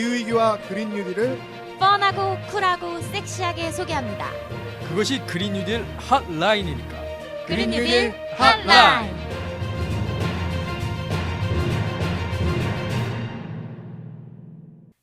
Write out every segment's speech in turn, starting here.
기후위기와 그린 뉴딜을 뻔하고 쿨하고 섹시하게 소개합니다. 그것이 그린 뉴딜 핫라인이니까. 그린 뉴딜 핫라인.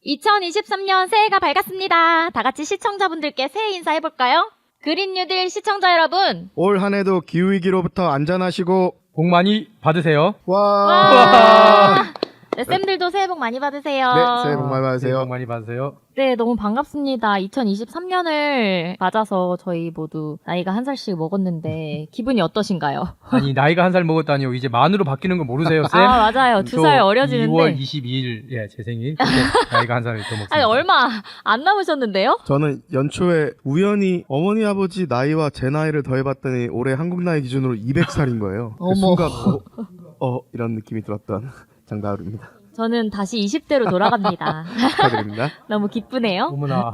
(2023년) 새해가 밝았습니다. 다 같이 시청자분들께 새해 인사해볼까요? 그린 뉴딜 시청자 여러분, 올 한해도 기후위기로부터 안전하시고 복 많이 받으세요. 와! 네, 쌤들도 새해 복 많이 받으세요. 네, 새해 복 많이 새해 받으세요. 복 많이 받으세요. 네, 너무 반갑습니다. 2023년을 맞아서 저희 모두 나이가 한 살씩 먹었는데 기분이 어떠신가요? 아니 나이가 한 살 먹었다니요. 이제 만으로 바뀌는 거 모르세요, 쌤? 아, 맞아요. 2살 어려지는데. 2월 22일 제 생일. 근데 나이가 한 살 더 먹습니다. 아니, 얼마 안 남으셨는데요? 저는 연초에 우연히 어머니 아버지 나이와 제 나이를 더해봤더니 올해 한국 나이 기준으로 200살인 거예요. 그 어머. 순간 이런 느낌이 들었던 장다울입니다. 저는 다시 20대로 돌아갑니다. 축하드립니다. 너무 기쁘네요. 어머나,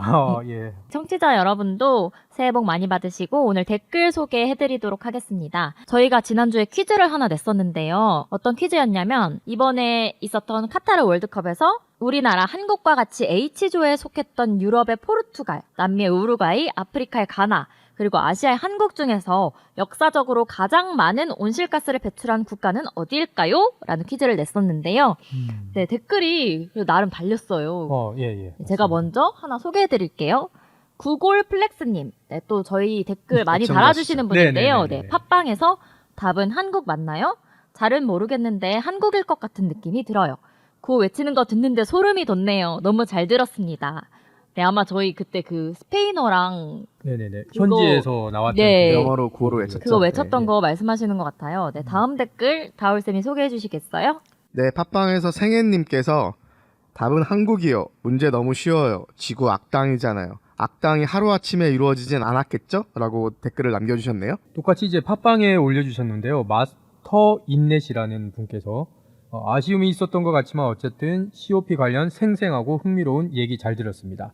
예. 청취자 여러분도 새해 복 많이 받으시고 오늘 댓글 소개해드리도록 하겠습니다. 저희가 지난주에 퀴즈를 하나 냈었는데요. 어떤 퀴즈였냐면 이번에 있었던 카타르 월드컵에서 우리나라 한국과 같이 H조에 속했던 유럽의 포르투갈, 남미의 우루과이, 아프리카의 가나, 그리고 아시아의 한국 중에서 역사적으로 가장 많은 온실가스를 배출한 국가는 어디일까요? 라는 퀴즈를 냈었는데요. 네, 댓글이 나름 달렸어요. 예. 제가 먼저 하나 소개해드릴게요. 구골플렉스님, 네, 또 저희 댓글 많이 시청자시죠? 달아주시는 분인데요. 네네네네. 네, 팟빵에서 답은 한국 맞나요? 잘은 모르겠는데 한국일 것 같은 느낌이 들어요. 구호 외치는 거 듣는데 소름이 돋네요. 너무 잘 들었습니다. 네, 아마 저희 그때 그 스페인어랑 네네네. 그거- 현지에서 나왔던 네. 영어로 구호로 외쳤죠. 그거 외쳤던 네. 거 말씀하시는 것 같아요. 네, 다음 댓글 다울쌤이 소개해 주시겠어요? 네, 팟빵에서 생애님께서 답은 한국이요. 문제 너무 쉬워요. 지구 악당이잖아요. 악당이 하루아침에 이루어지진 않았겠죠? 라고 댓글을 남겨주셨네요. 똑같이 이제 팟빵에 올려주셨는데요. 마스터 인넷이라는 분께서 아쉬움이 있었던 것 같지만 어쨌든 COP 관련 생생하고 흥미로운 얘기 잘 들었습니다.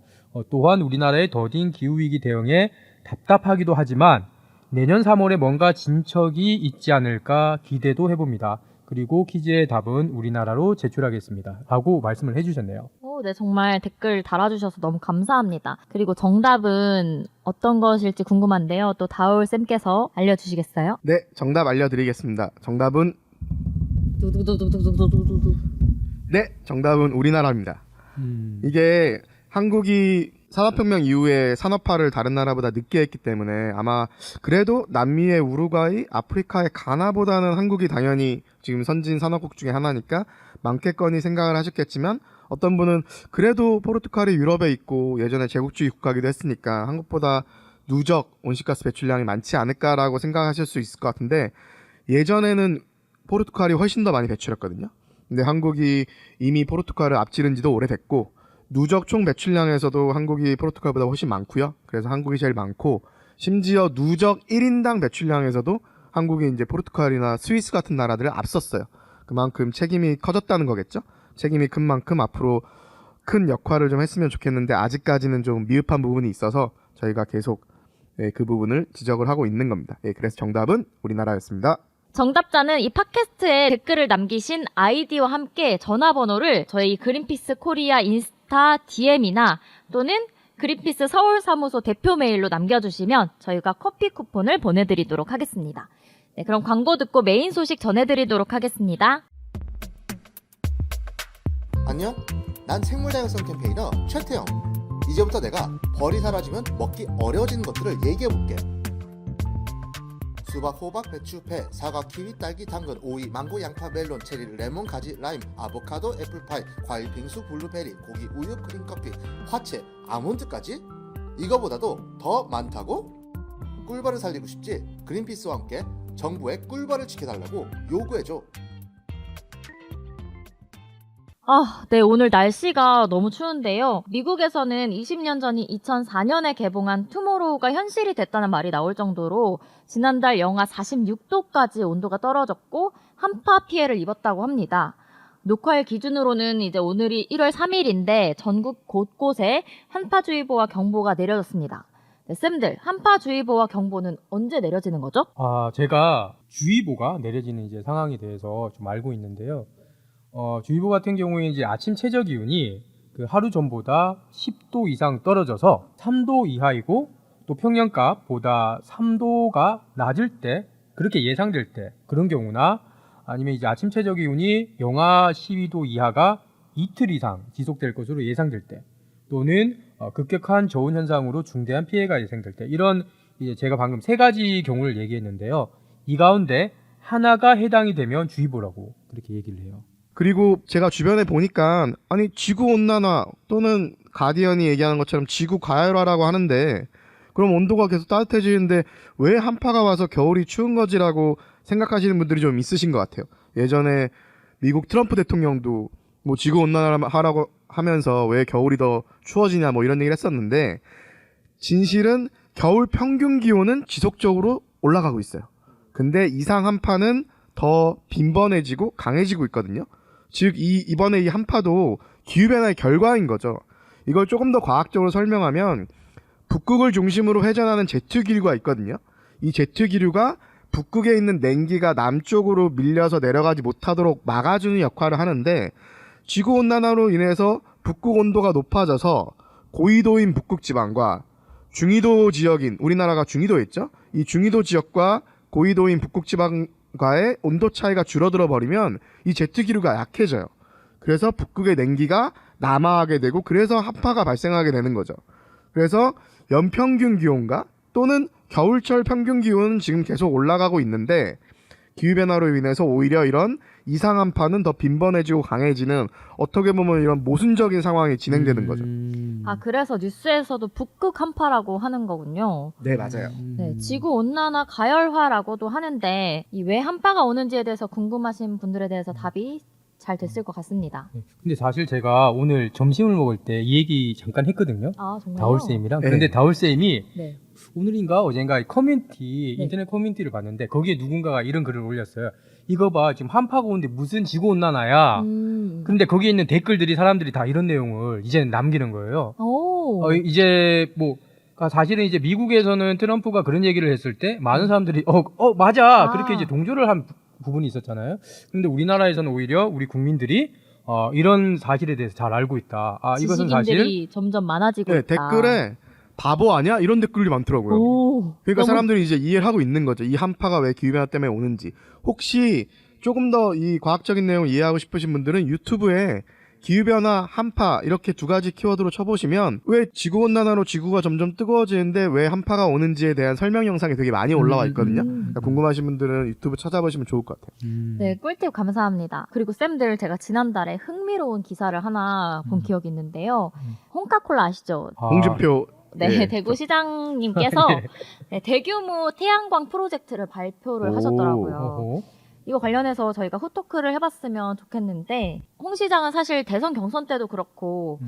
또한 우리나라의 더딘 기후위기 대응에 답답하기도 하지만 내년 3월에 뭔가 진척이 있지 않을까 기대도 해봅니다. 그리고 퀴즈의 답은 우리나라로 제출하겠습니다. 라고 말씀을 해주셨네요. 네, 정말 댓글 달아주셔서 너무 감사합니다. 그리고 정답은 어떤 것일지 궁금한데요. 또 다울쌤께서 알려주시겠어요? 네, 정답 알려드리겠습니다. 정답은 두두두두두두두두두. 네, 정답은 우리나라입니다. 이게 한국이 산업혁명 이후에 산업화를 다른 나라보다 늦게 했기 때문에 아마 그래도 남미의 우루과이, 아프리카의 가나보다는 한국이 당연히 지금 선진 산업국 중에 하나니까 많겠거니 생각을 하셨겠지만 어떤 분은 그래도 포르투갈이 유럽에 있고 예전에 제국주의 국가기도 했으니까 한국보다 누적 온실가스 배출량이 많지 않을까라고 생각하실 수 있을 것 같은데 예전에는 포르투갈이 훨씬 더 많이 배출했거든요. 근데 한국이 이미 포르투갈을 앞지른 지도 오래됐고 누적 총 배출량에서도 한국이 포르투갈보다 훨씬 많고요. 그래서 한국이 제일 많고 심지어 누적 1인당 배출량에서도 한국이 이제 포르투갈이나 스위스 같은 나라들을 앞섰어요. 그만큼 책임이 커졌다는 거겠죠. 책임이 큰 만큼 앞으로 큰 역할을 좀 했으면 좋겠는데 아직까지는 좀 미흡한 부분이 있어서 저희가 계속 그 부분을 지적을 하고 있는 겁니다. 그래서 정답은 우리나라였습니다. 정답자는 이 팟캐스트에 댓글을 남기신 아이디와 함께 전화번호를 저희 그린피스 코리아 인스타 DM이나 또는 그린피스 서울사무소 대표 메일로 남겨주시면 저희가 커피 쿠폰을 보내드리도록 하겠습니다. 네, 그럼 광고 듣고 메인 소식 전해드리도록 하겠습니다. 안녕? 난 생물다양성 캠페이너 최태영. 이제부터 내가 벌이 사라지면 먹기 어려워지는 것들을 얘기해볼게. 수박, 호박, 배추, 배, 사과, 키위, 딸기, 당근, 오이, 망고, 양파, 멜론, 체리, 레몬, 가지, 라임, 아보카도, 애플파이, 과일, 빙수, 블루베리, 고기, 우유, 크림커피, 화채, 아몬드까지? 이거보다도 더 많다고? 꿀벌을 살리고 싶지? 그린피스와 함께 정부의 꿀벌을 지켜달라고 요구해줘. 네, 오늘 날씨가 너무 추운데요. 미국에서는 20년 전인 2004년에 개봉한 투모로우가 현실이 됐다는 말이 나올 정도로 지난달 영하 46도까지 온도가 떨어졌고 한파 피해를 입었다고 합니다. 녹화일 기준으로는 이제 오늘이 1월 3일인데 전국 곳곳에 한파주의보와 경보가 내려졌습니다. 네, 쌤들, 한파주의보와 경보는 언제 내려지는 거죠? 제가 주의보가 내려지는 이제 상황에 대해서 좀 알고 있는데요. 주의보 같은 경우에 이제 아침 최저 기온이 그 하루 전보다 10도 이상 떨어져서 3도 이하이고 또 평년가보다 3도가 낮을 때 그렇게 예상될 때 그런 경우나 아니면 이제 아침 최저 기온이 영하 12도 이하가 이틀 이상 지속될 것으로 예상될 때 또는 급격한 저온 현상으로 중대한 피해가 예상될 때 이런 이제 제가 방금 세 가지 경우를 얘기했는데요. 이 가운데 하나가 해당이 되면 주의보라고 그렇게 얘기를 해요. 그리고 제가 주변에 보니까 아니 지구 온난화 또는 가디언이 얘기하는 것처럼 지구 가열화라고 하는데 그럼 온도가 계속 따뜻해지는데 왜 한파가 와서 겨울이 추운 거지라고 생각하시는 분들이 좀 있으신 것 같아요. 예전에 미국 트럼프 대통령도 뭐 지구 온난화라고 하면서 왜 겨울이 더 추워지냐 뭐 이런 얘기를 했었는데 진실은 겨울 평균 기온은 지속적으로 올라가고 있어요. 근데 이상 한파는 더 빈번해지고 강해지고 있거든요. 즉 이번에 이 한파도 기후변화의 결과인 거죠. 이걸 조금 더 과학적으로 설명하면 북극을 중심으로 회전하는 제트기류가 있거든요. 이 제트기류가 북극에 있는 냉기가 남쪽으로 밀려서 내려가지 못하도록 막아주는 역할을 하는데 지구온난화로 인해서 북극 온도가 높아져서 고緯도인 북극지방과 중위도 지역인 우리나라가 중위도에 있죠. 이 중위도 지역과 고緯도인 북극지방과의 온도 차이가 줄어들어 버리면 이 제트기류가 약해져요. 그래서 북극의 냉기가 남하하게 되고 그래서 한파가 발생하게 되는 거죠. 그래서 연평균 기온과 또는 겨울철 평균 기온은 지금 계속 올라가고 있는데 기후변화로 인해서 오히려 이런 이상 한파는 더 빈번해지고 강해지는 어떻게 보면 이런 모순적인 상황이 진행되는 거죠. 아, 그래서 뉴스에서도 북극 한파라고 하는 거군요. 네, 맞아요. 네, 지구 온난화 가열화라고도 하는데 이 왜 한파가 오는지에 대해서 궁금하신 분들에 대해서 답이 잘 됐을 것 같습니다. 근데 사실 제가 오늘 점심을 먹을 때 이 얘기 잠깐 했거든요. 아, 정말요? 다울쌤이랑. 네. 근데 다울쌤이 네. 오늘인가 어젠가 커뮤니티 네. 인터넷 커뮤니티를 봤는데 거기에 누군가가 이런 글을 올렸어요. 이거 봐 지금 한파가 오는데 무슨 지구온난화야. 근데 거기에 있는 댓글들이 사람들이 다 이런 내용을 이제는 남기는 거예요. 오. 이제 뭐 사실은 이제 미국에서는 트럼프가 그런 얘기를 했을 때 많은 사람들이 맞아 아. 그렇게 이제 동조를 한 부분이 있었잖아요. 근데 우리나라에서는 오히려 우리 국민들이 이런 사실에 대해서 잘 알고 있다. 이것은 사실 지식인들이 점점 많아지고 네, 있다. 댓글에 바보 아니야? 이런 댓글이 많더라고요. 오. 그러니까 너무- 사람들이 이제 이해를 하고 있는 거죠. 이 한파가 왜 기후변화 때문에 오는지. 혹시 조금 더 이 과학적인 내용을 이해하고 싶으신 분들은 유튜브에 기후변화, 한파 이렇게 두 가지 키워드로 쳐보시면 왜 지구온난화로 지구가 점점 뜨거워지는데 왜 한파가 오는지에 대한 설명 영상이 되게 많이 올라와 있거든요. 그러니까 궁금하신 분들은 유튜브 찾아보시면 좋을 것 같아요. 네, 꿀팁 감사합니다. 그리고 쌤들 제가 지난달에 흥미로운 기사를 하나 본 기억이 있는데요. 홍카콜라 아시죠? 홍준표 네, 네, 대구시장님께서 네, 대규모 태양광 프로젝트를 발표를 오, 하셨더라고요. 어허. 이거 관련해서 저희가 후토크를 해봤으면 좋겠는데 홍 시장은 사실 대선 경선 때도 그렇고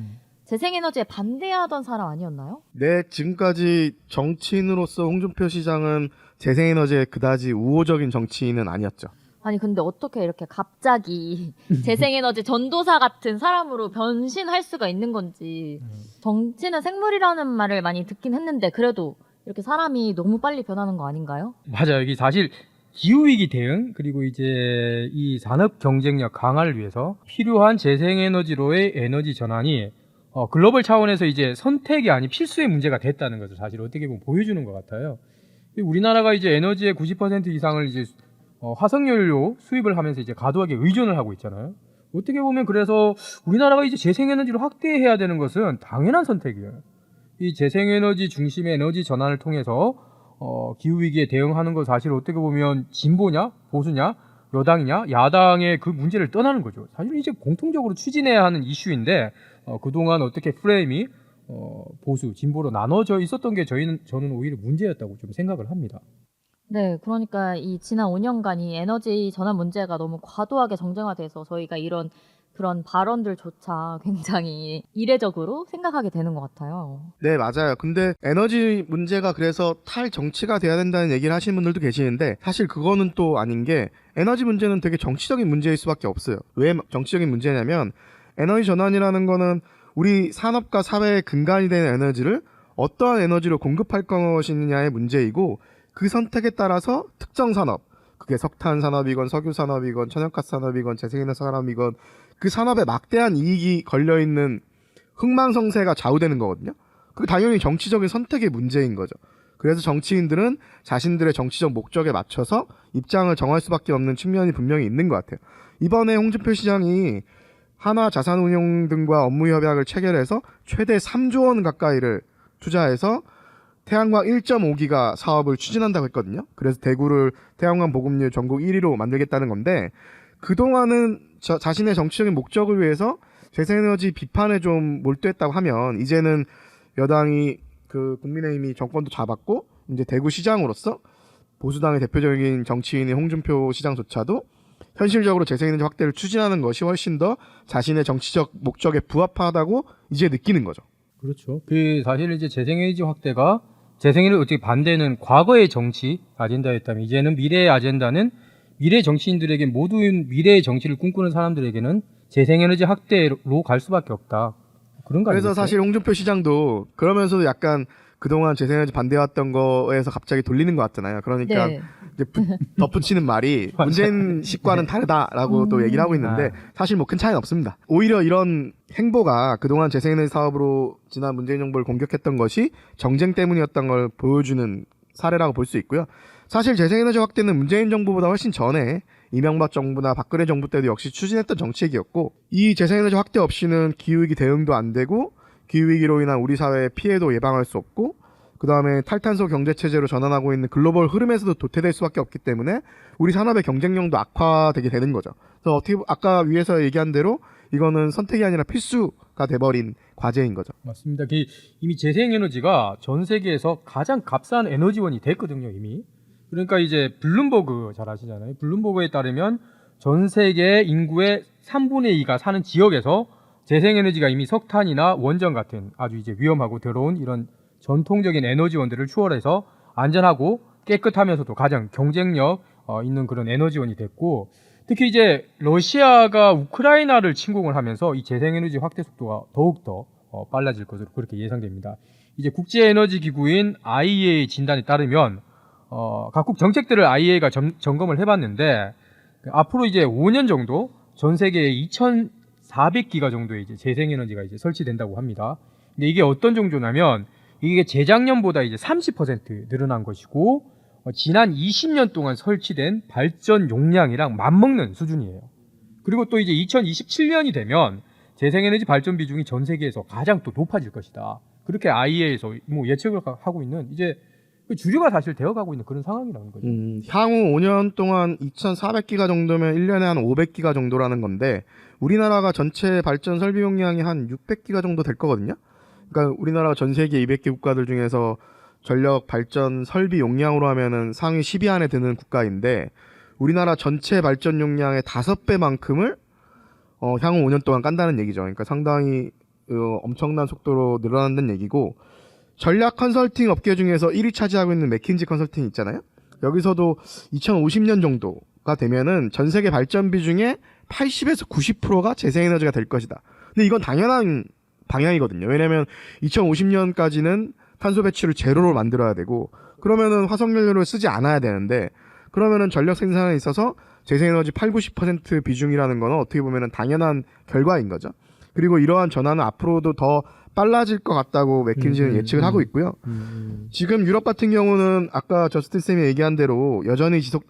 재생에너지에 반대하던 사람 아니었나요? 네, 지금까지 정치인으로서 홍준표 시장은 재생에너지에 그다지 우호적인 정치인은 아니었죠. 아니 근데 어떻게 이렇게 갑자기 재생에너지 전도사 같은 사람으로 변신할 수가 있는 건지 정치는 생물이라는 말을 많이 듣긴 했는데 그래도 이렇게 사람이 너무 빨리 변하는 거 아닌가요? 맞아요. 이게 사실 기후위기 대응 그리고 이제 이 산업 경쟁력 강화를 위해서 필요한 재생에너지로의 에너지 전환이 글로벌 차원에서 이제 선택이 아닌 필수의 문제가 됐다는 것을 사실 어떻게 보면 보여주는 것 같아요. 우리나라가 이제 에너지의 90% 이상을 이제 화석연료 수입을 하면서 이제 과도하게 의존을 하고 있잖아요. 어떻게 보면 그래서 우리나라가 이제 재생에너지를 확대해야 되는 것은 당연한 선택이에요. 이 재생에너지 중심의 에너지 전환을 통해서 기후위기에 대응하는 거 사실 어떻게 보면 진보냐, 보수냐, 여당이냐, 야당의 그 문제를 떠나는 거죠. 사실 이제 공통적으로 추진해야 하는 이슈인데 그동안 어떻게 프레임이 보수, 진보로 나눠져 있었던 게 저는 오히려 문제였다고 좀 생각을 합니다. 네, 그러니까 이 지난 5년간 이 에너지 전환 문제가 너무 과도하게 정쟁화돼서 저희가 이런 그런 발언들조차 굉장히 이례적으로 생각하게 되는 것 같아요. 네, 맞아요. 근데 에너지 문제가 그래서 탈정치가 돼야 된다는 얘기를 하시는 분들도 계시는데 사실 그거는 또 아닌 게 에너지 문제는 되게 정치적인 문제일 수밖에 없어요. 왜 정치적인 문제냐면 에너지 전환이라는 거는 우리 산업과 사회의 근간이 되는 에너지를 어떠한 에너지로 공급할 것이냐의 문제이고 그 선택에 따라서 특정 산업, 그게 석탄 산업이건 석유 산업이건 천연가스 산업이건 재생에너지 산업이건 그 산업에 막대한 이익이 걸려있는 흥망성쇠가 좌우되는 거거든요. 그게 당연히 정치적인 선택의 문제인 거죠. 그래서 정치인들은 자신들의 정치적 목적에 맞춰서 입장을 정할 수밖에 없는 측면이 분명히 있는 것 같아요. 이번에 홍준표 시장이 한화 자산운용 등과 업무 협약을 체결해서 최대 3조 원 가까이를 투자해서 태양광 1.5기가 사업을 추진한다고 했거든요. 그래서 대구를 태양광 보급률 전국 1위로 만들겠다는 건데, 그동안은 자신의 정치적인 목적을 위해서 재생에너지 비판에 좀 몰두했다고 하면, 이제는 여당이 국민의힘이 정권도 잡았고 이제 대구시장으로서 보수당의 대표적인 정치인인 홍준표 시장조차도 현실적으로 재생에너지 확대를 추진하는 것이 훨씬 더 자신의 정치적 목적에 부합하다고 이제 느끼는 거죠. 그렇죠. 사실 이제 재생에너지 확대가 재생에너지 어떻게 반대는 과거의 정치 아젠다였다면, 이제는 미래의 아젠다는 미래 정치인들에게, 모든 미래의 정치를 꿈꾸는 사람들에게는 재생에너지 확대로 갈 수밖에 없다. 그런 거 그래서 아니겠어요? 사실 홍준표 시장도 그러면서도 약간 그동안 재생에너지 반대왔던 거에서 갑자기 돌리는 것 같잖아요. 그러니까 네. 이제 덧붙이는 말이 문재인 식과는 다르다라고 또 얘기를 하고 있는데, 사실 뭐 큰 차이는 없습니다. 오히려 이런 행보가 그동안 재생에너지 사업으로 지난 문재인 정부를 공격했던 것이 정쟁 때문이었던 걸 보여주는 사례라고 볼 수 있고요. 사실 재생에너지 확대는 문재인 정부보다 훨씬 전에 이명박 정부나 박근혜 정부 때도 역시 추진했던 정책이었고, 이 재생에너지 확대 없이는 기후위기 대응도 안 되고 기후위기로 인한 우리 사회의 피해도 예방할 수 없고, 그 다음에 탈탄소 경제체제로 전환하고 있는 글로벌 흐름에서도 도태될 수밖에 없기 때문에 우리 산업의 경쟁력도 악화되게 되는 거죠. 그래서 어떻게 아까 위에서 얘기한 대로 이거는 선택이 아니라 필수가 돼버린 과제인 거죠. 맞습니다. 이미 재생에너지가 전 세계에서 가장 값싼 에너지원이 됐거든요, 이미. 그러니까 이제 블룸버그 잘 아시잖아요. 블룸버그에 따르면 전 세계 인구의 3분의 2가 사는 지역에서 재생에너지가 이미 석탄이나 원전 같은 아주 이제 위험하고 더러운 이런 전통적인 에너지원들을 추월해서 안전하고 깨끗하면서도 가장 경쟁력 있는 그런 에너지원이 됐고, 특히 이제 러시아가 우크라이나를 침공을 하면서 이 재생에너지 확대 속도가 더욱더 빨라질 것으로 그렇게 예상됩니다. 이제 국제에너지기구인 IEA 진단에 따르면 각국 정책들을 IEA가 점검을 해봤는데, 앞으로 이제 5년 정도 전 세계에 2,400기가 정도의 이제 재생에너지가 이제 설치된다고 합니다. 근데 이게 어떤 정도냐면, 이게 재작년보다 이제 30% 늘어난 것이고, 지난 20년 동안 설치된 발전 용량이랑 맞먹는 수준이에요. 그리고 또 이제 2027년이 되면 재생에너지 발전 비중이 전 세계에서 가장 또 높아질 것이다. 그렇게 IEA에서 뭐 예측을 하고 있는, 이제 주류가 사실 되어가고 있는 그런 상황이라는 거죠. 향후 5년 동안 2,400기가 정도면 1년에 한 500기가 정도라는 건데, 우리나라가 전체 발전 설비 용량이 한 600기가 정도 될 거거든요. 그러니까 우리나라가 전 세계 200개 국가들 중에서 전력 발전 설비 용량으로 하면은 상위 10위 안에 드는 국가인데, 우리나라 전체 발전 용량의 5배만큼을 향후 5년 동안 깐다는 얘기죠. 그러니까 상당히 엄청난 속도로 늘어난다는 얘기고, 전략 컨설팅 업계 중에서 1위 차지하고 있는 맥킨지 컨설팅 있잖아요. 여기서도 2050년 정도가 되면은 전 세계 발전 비중의 80에서 90%가 재생에너지가 될 것이다. 근데 이건 당연한 방향이거든요. 왜냐면 2050년까지는 탄소 배출을 제로로 만들어야 되고, 그러면은 화석연료를 쓰지 않아야 되는데, 그러면은 전력 생산에 있어서 재생에너지 80-90% 비중이라는 거는 어떻게 보면은 당연한 결과인 거죠. 그리고 이러한 전환은 앞으로도 더 빨라질 것 같다고 맥킨지는 예측을 하고 있고요. 지금 유럽 같은 경우는 아까 저스틴 쌤이 얘기한 대로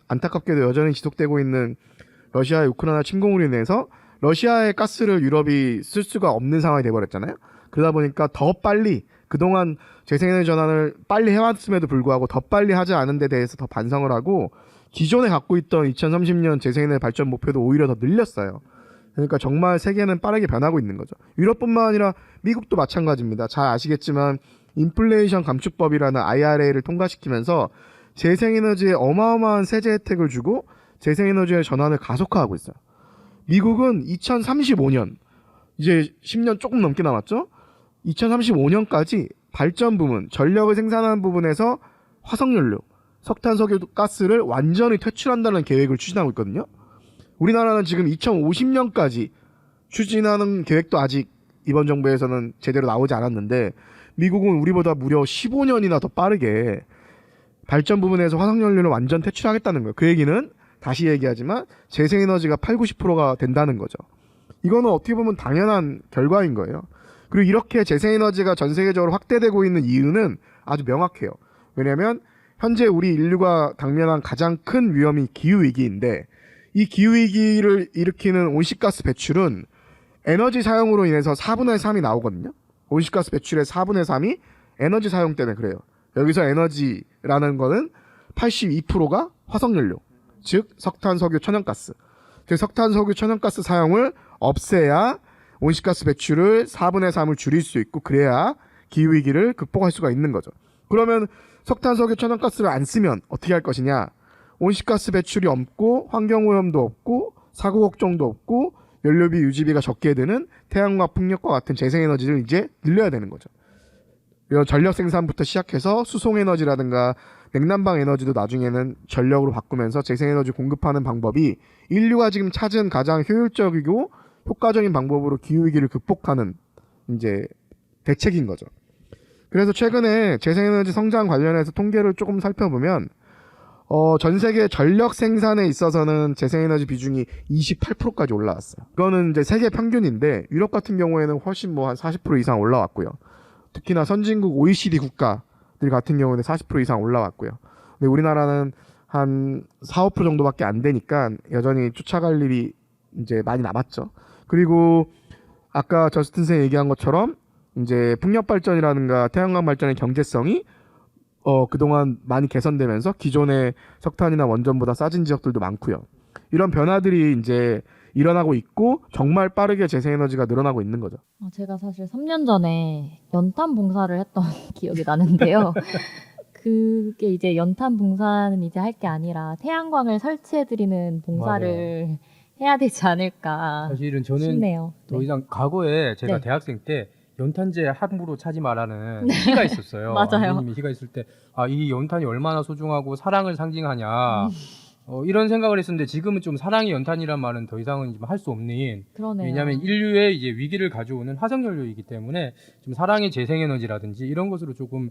안타깝게도 여전히 지속되고 있는 러시아의 우크라이나 침공으로 인해서 러시아의 가스를 유럽이 쓸 수가 없는 상황이 돼버렸잖아요. 그러다 보니까 더 빨리, 그동안 재생에너지 전환을 빨리 해왔음에도 불구하고 더 빨리 하지 않은 데 대해서 더 반성을 하고, 기존에 갖고 있던 2030년 재생에너지 발전 목표도 오히려 더 늘렸어요. 그러니까 정말 세계는 빠르게 변하고 있는 거죠. 유럽뿐만 아니라 미국도 마찬가지입니다. 잘 아시겠지만 인플레이션 감축법이라는 IRA를 통과시키면서 재생에너지에 어마어마한 세제 혜택을 주고 재생에너지의 전환을 가속화하고 있어요. 미국은 2035년, 이제 10년 조금 넘게 남았죠? 2035년까지 발전 부문, 전력을 생산하는 부분에서 화석연료, 석탄석유 가스를 완전히 퇴출한다는 계획을 추진하고 있거든요. 우리나라는 지금 2050년까지 추진하는 계획도 아직 이번 정부에서는 제대로 나오지 않았는데, 미국은 우리보다 무려 15년이나 더 빠르게 발전 부분에서 화석연료를 완전 퇴출하겠다는 거예요. 그 얘기는 다시 얘기하지만 재생에너지가 80-90%가 된다는 거죠. 이거는 어떻게 보면 당연한 결과인 거예요. 그리고 이렇게 재생에너지가 전 세계적으로 확대되고 있는 이유는 아주 명확해요. 왜냐하면 현재 우리 인류가 당면한 가장 큰 위험이 기후위기인데 이 기후위기를 일으키는 온실가스 배출은 에너지 사용으로 인해서 4분의 3이 나오거든요. 온실가스 배출의 4분의 3이 에너지 사용 때문에 그래요. 여기서 에너지라는 거는 82%가 화석연료, 즉 석탄, 석유, 천연가스. 그 석탄, 석유, 천연가스 사용을 없애야 온실가스 배출을 4분의 3을 줄일 수 있고 그래야 기후위기를 극복할 수가 있는 거죠. 그러면 석탄, 석유, 천연가스를 안 쓰면 어떻게 할 것이냐? 온실가스 배출이 없고 환경오염도 없고 사고 걱정도 없고 연료비, 유지비가 적게 드는 태양광, 풍력과 같은 재생에너지를 이제 늘려야 되는 거죠. 전력 생산부터 시작해서 수송에너지라든가 냉난방 에너지도 나중에는 전력으로 바꾸면서 재생에너지 공급하는 방법이 인류가 지금 찾은 가장 효율적이고 효과적인 방법으로 기후위기를 극복하는 이제 대책인 거죠. 그래서 최근에 재생에너지 성장 관련해서 통계를 조금 살펴보면 전 세계 전력 생산에 있어서는 재생에너지 비중이 28%까지 올라왔어요. 이거는 이제 세계 평균인데 유럽 같은 경우에는 훨씬 뭐 한 40% 이상 올라왔고요. 특히나 선진국 OECD 국가들 같은 경우는 40% 이상 올라왔고요. 근데 우리나라는 한 4, 5% 정도밖에 안 되니까 여전히 쫓아갈 일이 이제 많이 남았죠. 그리고 아까 저스틴 쌤 얘기한 것처럼 이제 풍력 발전이라든가 태양광 발전의 경제성이 그동안 많이 개선되면서 기존의 석탄이나 원전보다 싸진 지역들도 많고요. 이런 변화들이 이제 일어나고 있고 정말 빠르게 재생에너지가 늘어나고 있는 거죠. 제가 사실 3년 전에 연탄 봉사를 했던 기억이 나는데요. 그게 이제 연탄 봉사는 이제 할 게 아니라 태양광을 설치해드리는 봉사를 맞아요. 해야 되지 않을까 사실은 저는 싶네요. 더 이상 과거에 제가 네. 대학생 때 연탄재 함부로 차지 말라는 시가 있었어요. 맞아요. 선생님이 시가 있을 때 이 연탄이 얼마나 소중하고 사랑을 상징하냐 이런 생각을 했었는데 지금은 좀 사랑의 연탄이란 말은 더 이상은 할 수 없는 그러네요. 왜냐하면 인류의 이제 위기를 가져오는 화석연료이기 때문에 좀 사랑의 재생에너지라든지 이런 것으로 조금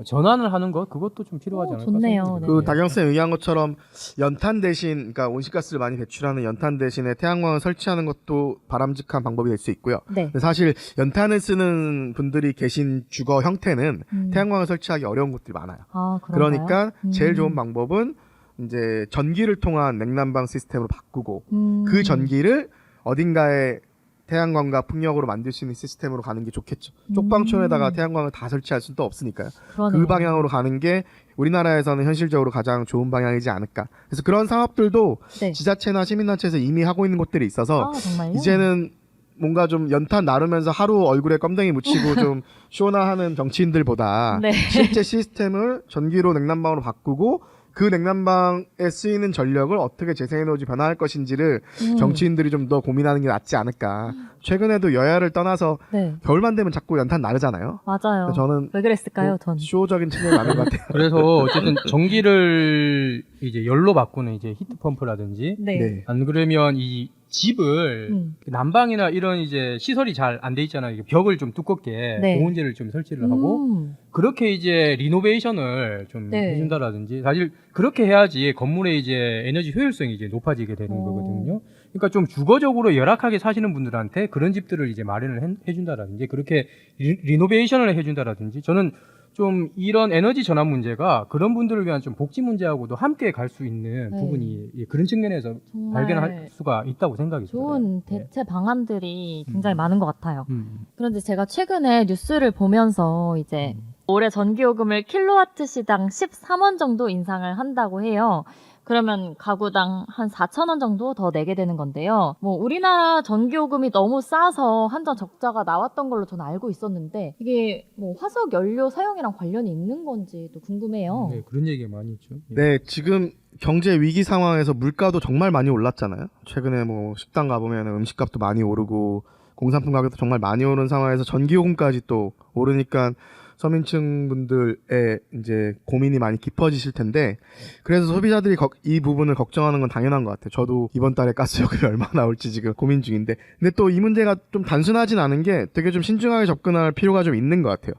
전환을 하는 것 그것도 좀 필요하지 않을까 좋네요. 생각이 네. 듭니다. 그 다경쌤 얘기한 것처럼 연탄 대신 그러니까 온실가스를 많이 배출하는 연탄 대신에 태양광을 설치하는 것도 바람직한 방법이 될 수 있고요. 네. 근데 사실 연탄을 쓰는 분들이 계신 주거 형태는 태양광을 설치하기 어려운 곳들이 많아요. 아, 그런가요? 그러니까 제일 좋은 방법은 이제 전기를 통한 냉난방 시스템으로 바꾸고 그 전기를 어딘가에 태양광과 풍력으로 만들 수 있는 시스템으로 가는 게 좋겠죠. 쪽방촌에다가 태양광을 다 설치할 수는 또 없으니까요. 그러네요. 그 방향으로 가는 게 우리나라에서는 현실적으로 가장 좋은 방향이지 않을까. 그래서 그런 사업들도 네. 지자체나 시민단체에서 이미 하고 있는 곳들이 있어서 아, 정말요? 이제는 뭔가 좀 연탄 나르면서 하루 얼굴에 껌댕이 묻히고 좀 쇼나하는 정치인들보다 네. 실제 시스템을 전기로 냉난방으로 바꾸고 그 냉난방에 쓰이는 전력을 어떻게 재생에너지 변화할 것인지를 정치인들이 좀 더 고민하는 게 낫지 않을까. 최근에도 여야를 떠나서 네. 겨울만 되면 자꾸 연탄 나르잖아요. 맞아요. 저는 왜 그랬을까요, 전? 쇼적인 측면이 많은 것 같아요. 그래서 어쨌든 전기를 이제 열로 바꾸는 이제 히트펌프라든지 네. 네. 안 그러면 이 집을 난방이나 이런 이제 시설이 잘 안 돼 있잖아요. 이게 벽을 좀 두껍게 네. 보온재를 좀 설치를 하고 그렇게 이제 리노베이션을 좀 네. 해준다라든지 사실 그렇게 해야지 건물의 이제 에너지 효율성이 이제 높아지게 되는 거거든요. 그러니까 좀 주거적으로 열악하게 사시는 분들한테 그런 집들을 이제 마련을 해준다라든지 그렇게 리노베이션을 해준다라든지 저는 좀 이런 에너지 전환 문제가 그런 분들을 위한 좀 복지 문제하고도 함께 갈 수 있는 네. 부분이 그런 측면에서 정말 발견할 수가 있다고 생각이 들어요. 좋은 네. 대체 방안들이 굉장히 많은 것 같아요. 음. 그런데 제가 최근에 뉴스를 보면서 이제 올해 전기요금을 킬로와트 시당 13원 정도 인상을 한다고 해요. 그러면 가구당 한 4,000원 정도 더 내게 되는 건데요. 뭐 우리나라 전기요금이 너무 싸서 한전 적자가 나왔던 걸로 저는 알고 있었는데 이게 뭐 화석 연료 사용이랑 관련이 있는 건지도 궁금해요. 네, 그런 얘기가 많이 있죠. 네, 지금 경제 위기 상황에서 물가도 정말 많이 올랐잖아요. 최근에 뭐 식당 가보면 음식값도 많이 오르고 공산품 가격도 정말 많이 오른 상황에서 전기요금까지 또 오르니까 서민층 분들의 이제 고민이 많이 깊어지실 텐데 그래서 소비자들이 이 부분을 걱정하는 건 당연한 것 같아요. 저도 이번 달에 가스요금이 얼마 나올지 지금 고민 중인데 근데 또 이 문제가 좀 단순하진 않은 게 되게 좀 신중하게 접근할 필요가 좀 있는 것 같아요.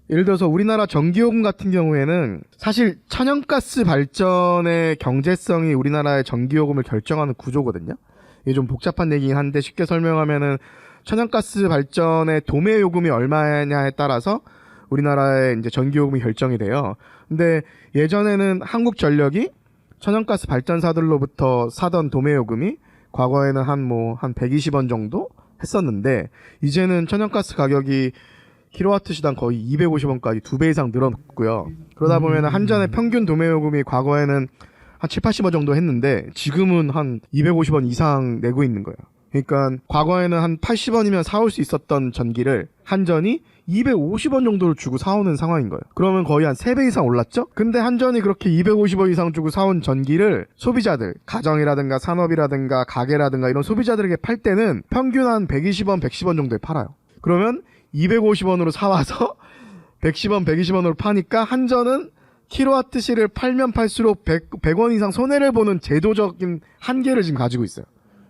예를 들어서 우리나라 전기요금 같은 경우에는 사실 천연가스 발전의 경제성이 우리나라의 전기요금을 결정하는 구조거든요. 이게 좀 복잡한 얘기긴 한데 쉽게 설명하면은 천연가스 발전의 도매 요금이 얼마냐에 따라서 우리나라의 이제 전기 요금이 결정이 돼요. 근데 예전에는 한국전력이 천연가스 발전사들로부터 사던 도매 요금이 과거에는 한 120원 정도 했었는데 이제는 천연가스 가격이 킬로와트시당 거의 250원까지 2배 이상 늘어났고요. 그러다 보면 한전의 평균 도매 요금이 과거에는 한 7, 80원 정도 했는데 지금은 한 250원 이상 내고 있는 거예요. 그러니까 과거에는 한 80원이면 사올 수 있었던 전기를 한전이 250원 정도를 주고 사오는 상황인 거예요. 그러면 거의 한 3배 이상 올랐죠? 근데 한전이 그렇게 250원 이상 주고 사온 전기를 소비자들, 가정이라든가 산업이라든가 가게라든가 이런 소비자들에게 팔 때는 평균 한 120원, 110원 정도에 팔아요. 그러면 250원으로 사와서 110원, 120원으로 파니까 한전은 킬로와트시를 팔면 팔수록 100원 이상 손해를 보는 제도적인 한계를 지금 가지고 있어요.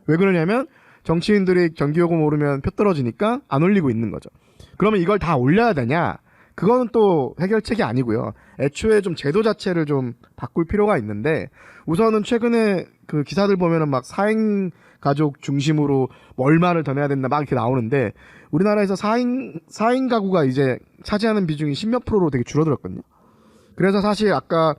왜 그러냐면 정치인들이 전기요금 오르면 표 떨어지니까 안 올리고 있는 거죠. 그러면 이걸 다 올려야 되냐? 그거는 또 해결책이 아니고요. 애초에 좀 제도 자체를 좀 바꿀 필요가 있는데 우선은 최근에 그 기사들 보면은 막 4인 가족 중심으로 얼마를 더 내야 된다 막 이렇게 나오는데 우리나라에서 4인 가구가 이제 차지하는 비중이 10몇 프로로 되게 줄어들었거든요. 그래서 사실 아까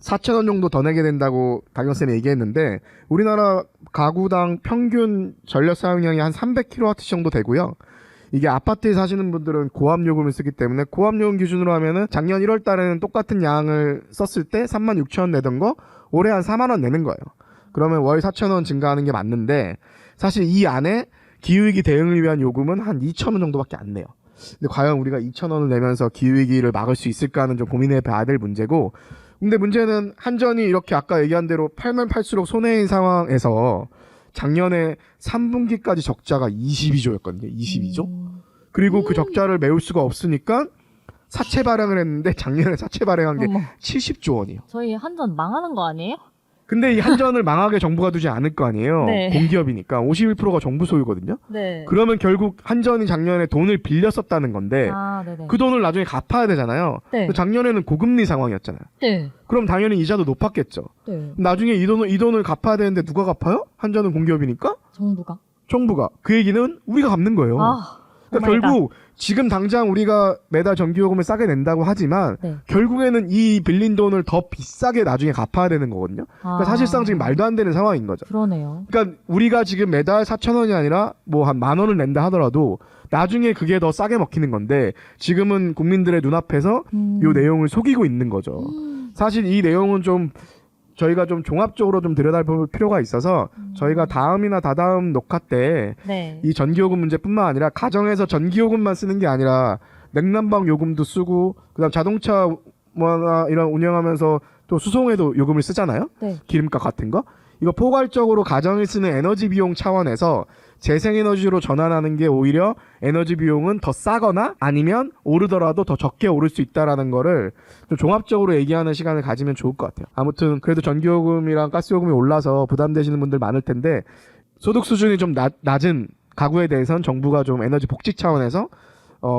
4,000원 정도 더 내게 된다고 박영쌤이 얘기했는데 우리나라 가구당 평균 전력 사용량이 한 300kW 정도 되고요. 이게 아파트에 사시는 분들은 고압 요금을 쓰기 때문에 고압 요금 기준으로 하면은 작년 1월 달에는 똑같은 양을 썼을 때 36,000원 내던 거 올해 한 4만 원 내는 거예요. 그러면 월 4,000원 증가하는 게 맞는데 사실 이 안에 기후위기 대응을 위한 요금은 한 2,000원 정도밖에 안 내요. 근데 과연 우리가 2,000원을 내면서 기후위기를 막을 수 있을까는 좀 고민해 봐야 될 문제고 근데 문제는 한전이 이렇게 아까 얘기한 대로 팔면 팔수록 손해인 상황에서 작년에 3분기까지 적자가 22조였거든요. 22조. 그리고 그 적자를 메울 수가 없으니까 사채 발행을 했는데 작년에 사채 발행한 게 어머. 70조 원이에요. 저희 한전 망하는 거 아니에요? 근데 이 한전을 망하게 정부가 두지 않을 거 아니에요. 네. 공기업이니까 51%가 정부 소유거든요. 네. 그러면 결국 한전이 작년에 돈을 빌렸었다는 건데 아, 네네. 그 돈을 나중에 갚아야 되잖아요. 네. 근데 작년에는 고금리 상황이었잖아요. 네. 그럼 당연히 이자도 높았겠죠. 네. 나중에 이 돈을 갚아야 되는데 누가 갚아요? 한전은 공기업이니까 정부가. 정부가. 그 얘기는 우리가 갚는 거예요. 아, 그러니까 오마이갓. 결국 지금 당장 우리가 매달 전기요금을 싸게 낸다고 하지만 네. 결국에는 이 빌린 돈을 더 비싸게 나중에 갚아야 되는 거거든요. 그러니까 사실상 지금 말도 안 되는 상황인 거죠. 그러네요. 그러니까 우리가 지금 매달 4,000원이 아니라 뭐 한 10,000원을 낸다 하더라도 나중에 그게 더 싸게 먹히는 건데 지금은 국민들의 눈앞에서 이 내용을 속이고 있는 거죠. 사실 이 내용은 좀 저희가 좀 종합적으로 좀 들여다볼 필요가 있어서 저희가 다음이나 다다음 녹화 때 네. 이 전기요금 문제뿐만 아니라 가정에서 전기요금만 쓰는 게 아니라 냉난방 요금도 쓰고 그다음 자동차 뭐나 이런 운영하면서 또 수송에도 요금을 쓰잖아요. 네. 기름값 같은 거. 이거 포괄적으로 가정이 쓰는 에너지 비용 차원에서 재생에너지로 전환하는 게 오히려 에너지 비용은 더 싸거나 아니면 오르더라도 더 적게 오를 수 있다라는 거를 좀 종합적으로 얘기하는 시간을 가지면 좋을 것 같아요. 아무튼 그래도 전기요금이랑 가스요금이 올라서 부담되시는 분들 많을 텐데 소득 수준이 좀 낮은 가구에 대해서는 정부가 좀 에너지 복지 차원에서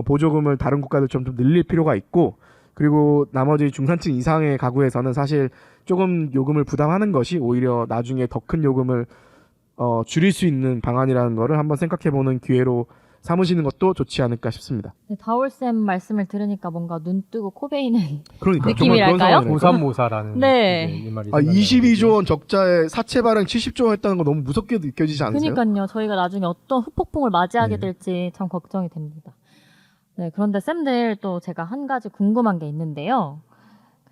보조금을 다른 국가들처럼 좀 늘릴 필요가 있고 그리고 나머지 중산층 이상의 가구에서는 사실 조금 요금을 부담하는 것이 오히려 나중에 더 큰 요금을 줄일 수 있는 방안이라는 거를 한번 생각해보는 기회로 삼으시는 것도 좋지 않을까 싶습니다. 네, 다올쌤 말씀을 들으니까 뭔가 눈 뜨고 코 베이는 그러니까 느낌이랄까요? 고삼모사라는 네. 이 말이 22조 원 적자에 사채 발행 70조 원 했다는 거 너무 무섭게 느껴지지 않으세요? 그러니까요. 저희가 나중에 어떤 후폭풍을 맞이하게 네. 될지 참 걱정이 됩니다. 네, 그런데 쌤들 또 제가 한 가지 궁금한 게 있는데요.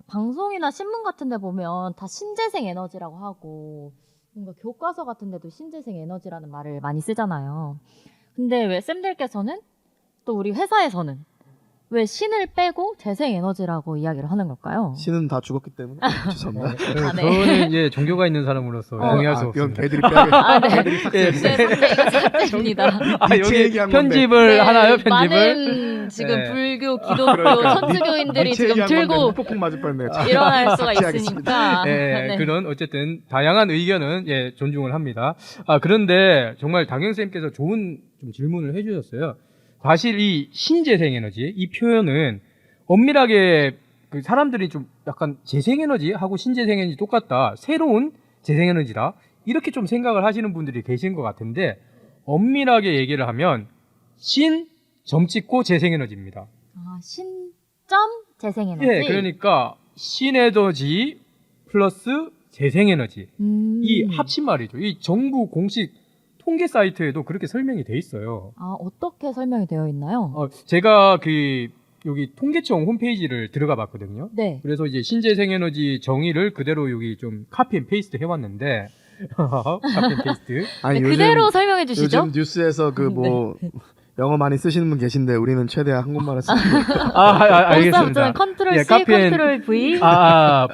방송이나 신문 같은 데 보면 다 신재생 에너지라고 하고 뭔가 교과서 같은 데도 신재생 에너지라는 말을 많이 쓰잖아요. 근데 왜 쌤들께서는 또 우리 회사에서는 왜 신을 빼고 재생 에너지라고 이야기를 하는 걸까요? 신은 다 죽었기 때문에 죄송합니다. 아, 네. 저는 이제 종교가 있는 사람으로서 동의할 수 이건 없습니다. 애들이 빼야겠다. 아, 네. 예. 네, 선생님 이거 삭제입니다. 아, 니체 여기 얘기한 건데. 편집을 네, 하나요? 편집을? 많은 지금 네. 불교, 기독교, 그러니까. 천주교인들이 니체 지금 얘기한 건데 들고 폭풍 맞을 뻔했네요. 일어날 수가 삭제하겠습니다. 있으니까. 예, 네. 그런 어쨌든 다양한 의견은 예, 존중을 합니다. 그런데 정말 당영쌤께서 좋은 좀 질문을 해주셨어요. 사실 이 신재생에너지 이 표현은 엄밀하게 그 사람들이 좀 약간 재생에너지 하고 신재생에너지 똑같다. 새로운 재생에너지다. 이렇게 좀 생각을 하시는 분들이 계신 것 같은데 엄밀하게 얘기를 하면 신 점 찍고 재생에너지입니다. 아, 신점 재생에너지. 예, 그러니까 신에너지 플러스 재생에너지 이 합친 말이죠. 이 정부 공식 통계 사이트에도 그렇게 설명이 돼 있어요. 아, 어떻게 설명이 되어 있나요? 제가 여기 통계청 홈페이지를 들어가 봤거든요. 네. 그래서 이제 신재생에너지 정의를 그대로 여기 좀 카피 앤 페이스트 해왔는데 카피 앤 페이스트. 아니, 네, 그대로 설명해 주시죠. 요즘 뉴스에서 그 뭐 영어 많이 쓰시는 분 계신데 우리는 최대한 한국말을 쓰고 알겠습니다. 저는 컨트롤 예, C, 카피 앤- 컨트롤 V.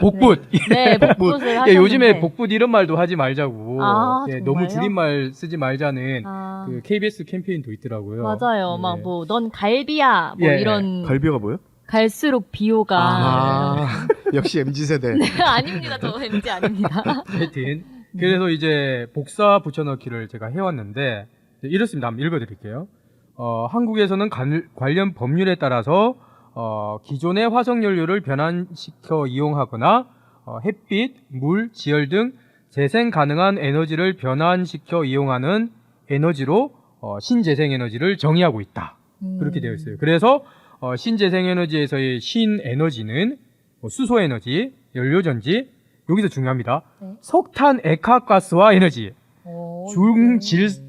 복붙. 네, 복붙을 하셨는데. 예, 요즘에 복붙 이런 말도 하지 말자고. 아, 예, 정말요? 너무 줄임말 쓰지 말자는 아, 그 KBS 캠페인도 있더라고요. 맞아요. 예. 막 뭐 넌 갈비야 뭐 예, 이런 갈비가 뭐요? 갈수록 비호가 아, 역시 MZ 세대. 아닙니다. 저 MG 아닙니다. 하여튼 그래서 이제 복사 붙여넣기를 제가 해왔는데 이렇습니다. 한번 읽어드릴게요. 한국에서는 관련 법률에 따라서 기존의 화석연료를 변환시켜 이용하거나 햇빛, 물, 지열 등 재생 가능한 에너지를 변환시켜 이용하는 에너지로 신재생에너지를 정의하고 있다. 그렇게 되어 있어요. 그래서 신재생에너지에서의 신에너지는 수소에너지, 연료전지, 여기서 중요합니다. 네. 석탄 액화가스화 에너지, 오, 중질잔사유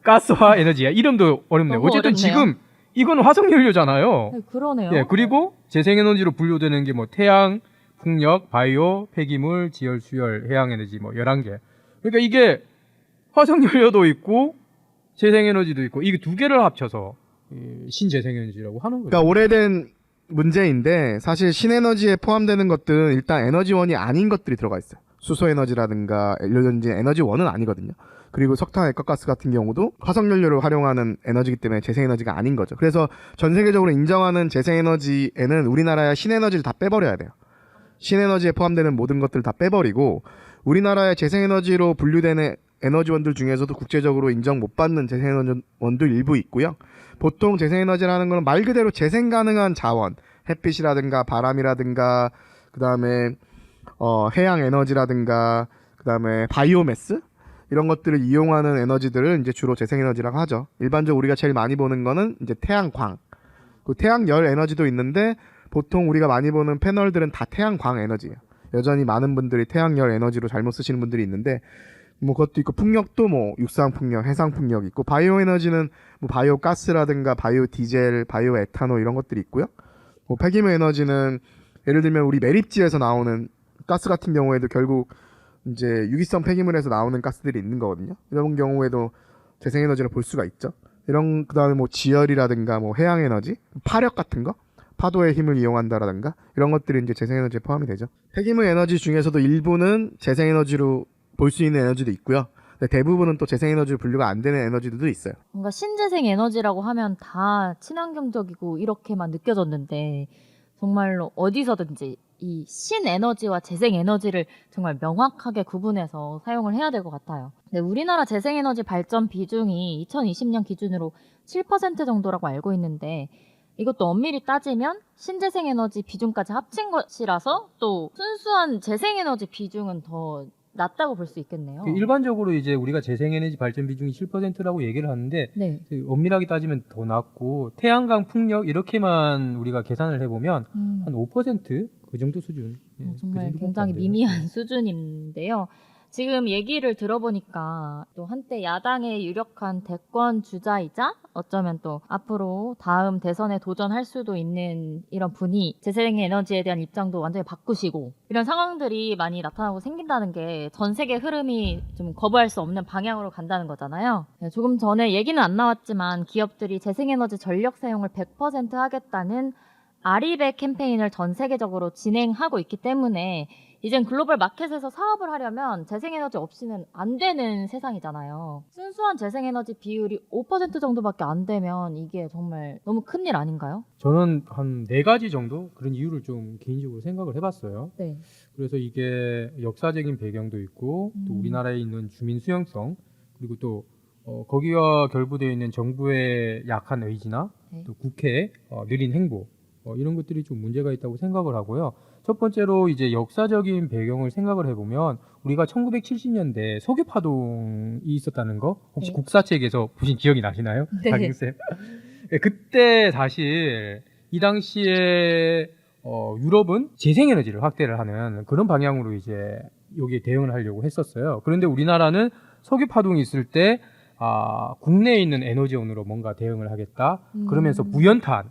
가스화 에너지야. 이름도 어렵네요. 너무 어쨌든 어렵네요. 지금 이건 화석연료잖아요. 네, 그러네요. 예, 그리고 재생에너지로 분류되는 게 뭐 태양, 풍력, 바이오, 폐기물, 지열, 수열, 해양에너지 뭐 11개. 그러니까 이게 화석연료도 있고 재생에너지도 있고 이게 두 개를 합쳐서 신재생에너지라고 하는 거예요. 그러니까 오래된 문제인데 사실 신에너지에 포함되는 것들은 일단 에너지원이 아닌 것들이 들어가 있어요. 수소에너지라든가 연료전지 에너지원은 아니거든요. 그리고 석탄 액화가스 같은 경우도 화석연료를 활용하는 에너지이기 때문에 재생에너지가 아닌 거죠. 그래서 전 세계적으로 인정하는 재생에너지에는 우리나라의 신에너지를 다 빼버려야 돼요. 신에너지에 포함되는 모든 것들을 다 빼버리고 우리나라의 재생에너지로 분류되는 에너지원들 중에서도 국제적으로 인정 못 받는 재생에너지원도 일부 있고요. 보통 재생에너지라는 건 말 그대로 재생 가능한 자원, 햇빛이라든가 바람이라든가 그다음에 해양 에너지라든가 그다음에 바이오매스 이런 것들을 이용하는 에너지들을 이제 주로 재생에너지라고 하죠. 일반적으로 우리가 제일 많이 보는 거는 이제 태양광, 그 태양열 에너지도 있는데 보통 우리가 많이 보는 패널들은 다 태양광 에너지예요. 여전히 많은 분들이 태양열 에너지로 잘못 쓰시는 분들이 있는데 뭐 그것도 있고 풍력도 뭐 육상 풍력, 해상 풍력 있고 바이오 에너지는 뭐 바이오 가스라든가 바이오 디젤, 바이오 에탄올 이런 것들이 있고요. 뭐 폐기물 에너지는 예를 들면 우리 매립지에서 나오는 가스 같은 경우에도 결국 이제 유기성 폐기물에서 나오는 가스들이 있는 거거든요. 이런 경우에도 재생에너지로 볼 수가 있죠. 이런 그다음에 뭐 지열이라든가 뭐 해양 에너지, 파력 같은 거, 파도의 힘을 이용한다라든가 이런 것들이 이제 재생에너지에 포함이 되죠. 폐기물 에너지 중에서도 일부는 재생에너지로 볼 수 있는 에너지도 있고요. 근데 대부분은 또 재생에너지로 분류가 안 되는 에너지들도 있어요. 뭔가 신재생 에너지라고 하면 다 친환경적이고 이렇게만 느껴졌는데 정말로 어디서든지 이 신에너지와 재생에너지를 정말 명확하게 구분해서 사용을 해야 될 것 같아요. 근데 우리나라 재생에너지 발전 비중이 2020년 기준으로 7% 정도라고 알고 있는데 이것도 엄밀히 따지면 신재생에너지 비중까지 합친 것이라서 또 순수한 재생에너지 비중은 더 낮다고 볼 수 있겠네요. 일반적으로 이제 우리가 재생에너지 발전 비중이 7%라고 얘기를 하는데 네. 엄밀하게 따지면 더 낮고 태양광, 풍력 이렇게만 우리가 계산을 해보면 한 5%그 정도 수준. 예, 그 정말 정도밖에 굉장히 안 돼요. 미미한 수준인데요. 지금 얘기를 들어보니까 또 한때 야당의 유력한 대권 주자이자 어쩌면 또 앞으로 다음 대선에 도전할 수도 있는 이런 분이 재생에너지에 대한 입장도 완전히 바꾸시고 이런 상황들이 많이 나타나고 생긴다는 게 전 세계 흐름이 좀 거부할 수 없는 방향으로 간다는 거잖아요. 네, 조금 전에 얘기는 안 나왔지만 기업들이 재생에너지 전력 사용을 100% 하겠다는 아리백 캠페인을 전 세계적으로 진행하고 있기 때문에 이젠 글로벌 마켓에서 사업을 하려면 재생에너지 없이는 안 되는 세상이잖아요. 순수한 재생에너지 비율이 5% 정도밖에 안 되면 이게 정말 너무 큰일 아닌가요? 저는 한 4가지 정도 그런 이유를 좀 개인적으로 생각을 해봤어요. 네. 그래서 이게 역사적인 배경도 있고 또 우리나라에 있는 주민 수용성 그리고 또 거기와 결부되어 있는 정부의 약한 의지나 네. 또 국회의 느린 행보 이런 것들이 좀 문제가 있다고 생각을 하고요. 첫 번째로 이제 역사적인 배경을 생각을 해보면 우리가 1970년대 석유 파동이 있었다는 거 혹시 네. 국사책에서 보신 기억이 나시나요? 네. 박인쌤? 네, 그때 사실 이 당시에 유럽은 재생에너지를 확대를 하는 그런 방향으로 이제 여기에 대응을 하려고 했었어요. 그런데 우리나라는 석유 파동이 있을 때 국내에 있는 에너지원으로 뭔가 대응을 하겠다. 그러면서 부연탄,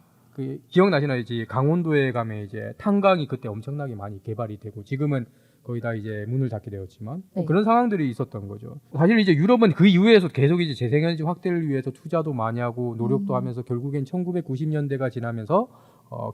기억나시나요? 이제 강원도에 가면 이제 탄광이 그때 엄청나게 많이 개발이 되고 지금은 거의 다 이제 문을 닫게 되었지만 네. 그런 상황들이 있었던 거죠. 사실 이제 유럽은 그 이후에서 계속 이제 재생에너지 확대를 위해서 투자도 많이 하고 노력도 하면서 결국엔 1990년대가 지나면서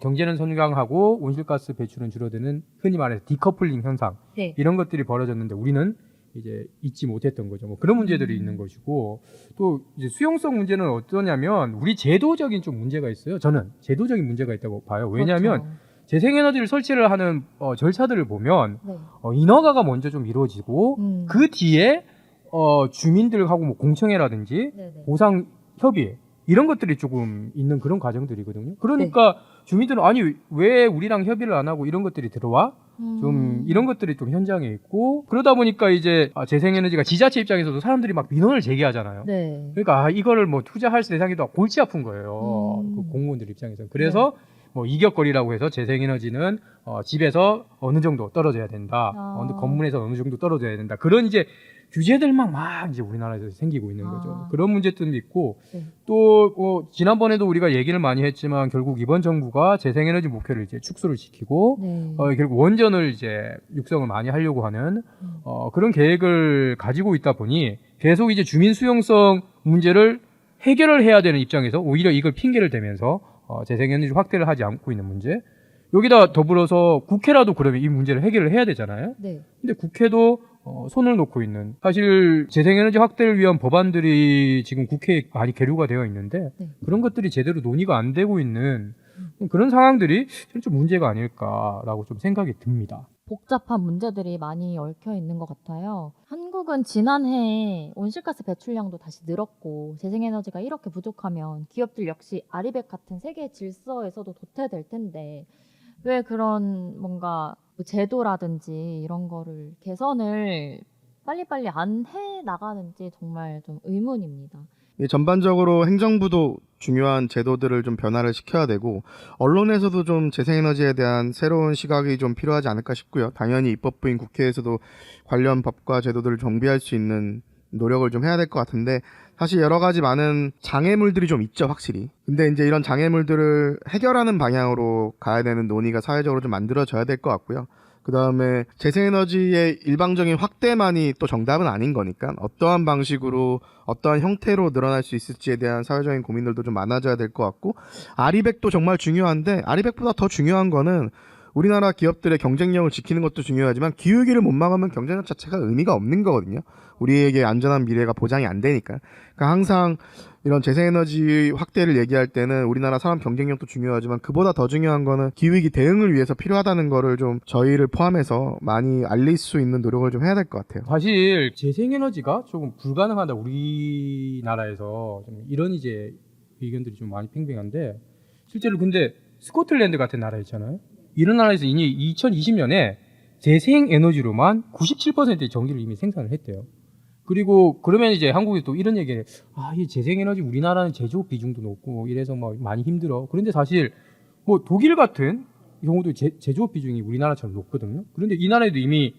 경제는 성장하고 온실가스 배출은 줄어드는 흔히 말해서 디커플링 현상 네. 이런 것들이 벌어졌는데 우리는 이제 잊지 못했던 거죠. 뭐 그런 문제들이 있는 것이고 또 이제 수용성 문제는 어떠냐면 우리 제도적인 좀 문제가 있어요. 저는 제도적인 문제가 있다고 봐요. 왜냐하면 그렇죠. 재생에너지를 설치를 하는 절차들을 보면 네. 인허가가 먼저 좀 이루어지고 그 뒤에 주민들하고 뭐 공청회라든지 네네. 보상 협의 이런 것들이 조금 있는 그런 과정들이거든요. 그러니까 주민들은 아니 왜 우리랑 협의를 안 하고 이런 것들이 들어와? 좀 이런 것들이 좀 현장에 있고 그러다 보니까 이제 재생에너지가 지자체 입장에서도 사람들이 막 민원을 제기하잖아요. 네. 그러니까 이거를 뭐 투자할 대상이도 골치 아픈 거예요. 그 공무원들 입장에서. 그래서 뭐 이격거리라고 해서 재생에너지는 집에서 어느 정도 떨어져야 된다. 건물에서 어느 정도 떨어져야 된다. 그런 이제 규제들만 막 이제 우리나라에서 생기고 있는 거죠. 그런 문제점도 있고 네. 또 지난번에도 우리가 얘기를 많이 했지만 결국 이번 정부가 재생에너지 목표를 이제 축소를 시키고 네. 결국 원전을 이제 육성을 많이 하려고 하는 그런 계획을 가지고 있다 보니 계속 이제 주민 수용성 문제를 해결을 해야 되는 입장에서 오히려 이걸 핑계를 대면서 재생에너지 확대를 하지 않고 있는 문제. 여기다 더불어서 국회라도 그러면 이 문제를 해결을 해야 되잖아요. 네. 근데 국회도 손을 놓고 있는 사실 재생에너지 확대를 위한 법안들이 지금 국회에 많이 계류가 되어 있는데 네. 그런 것들이 제대로 논의가 안 되고 있는 그런 상황들이 좀 문제가 아닐까라고 좀 생각이 듭니다. 복잡한 문제들이 많이 얽혀 있는 것 같아요. 한국은 지난해 온실가스 배출량도 다시 늘었고 재생에너지가 이렇게 부족하면 기업들 역시 아리백 같은 세계 질서에서도 도태될 텐데 왜 그런 뭔가 제도라든지 이런 거를 개선을 빨리빨리 안 해 나가는지 정말 좀 의문입니다. 전반적으로 행정부도 중요한 제도들을 좀 변화를 시켜야 되고 언론에서도 좀 재생에너지에 대한 새로운 시각이 좀 필요하지 않을까 싶고요. 당연히 입법부인 국회에서도 관련 법과 제도들을 정비할 수 있는 노력을 좀 해야 될 것 같은데 사실 여러 가지 많은 장애물들이 좀 있죠, 확실히. 근데 이제 이런 장애물들을 해결하는 방향으로 가야 되는 논의가 사회적으로 좀 만들어져야 될 것 같고요. 그 다음에 재생에너지의 일방적인 확대만이 또 정답은 아닌 거니까 어떠한 방식으로 어떠한 형태로 늘어날 수 있을지에 대한 사회적인 고민들도 좀 많아져야 될 것 같고 아리백도 정말 중요한데 아리백보다 더 중요한 거는 우리나라 기업들의 경쟁력을 지키는 것도 중요하지만 기후위기를 못 막으면 경쟁력 자체가 의미가 없는 거거든요. 우리에게 안전한 미래가 보장이 안 되니까. 그러니까 항상 이런 재생에너지 확대를 얘기할 때는 우리나라 사람 경쟁력도 중요하지만 그보다 더 중요한 거는 기후위기 대응을 위해서 필요하다는 거를 좀 저희를 포함해서 많이 알릴 수 있는 노력을 좀 해야 될 것 같아요. 사실 재생에너지가 조금 불가능하다 우리나라에서 좀 이런 이제 의견들이 좀 많이 팽팽한데 실제로 근데 스코틀랜드 같은 나라 있잖아요. 이런 나라에서 이미 2020년에 재생에너지로만 97%의 전기를 이미 생산을 했대요. 그리고 그러면 이제 한국이 또 이런 얘기를 이 재생에너지 우리나라는 제조업 비중도 높고 이래서 뭐 많이 힘들어. 그런데 사실 뭐 독일 같은 경우도 제조업 비중이 우리나라처럼 높거든요. 그런데 이 나라에도 이미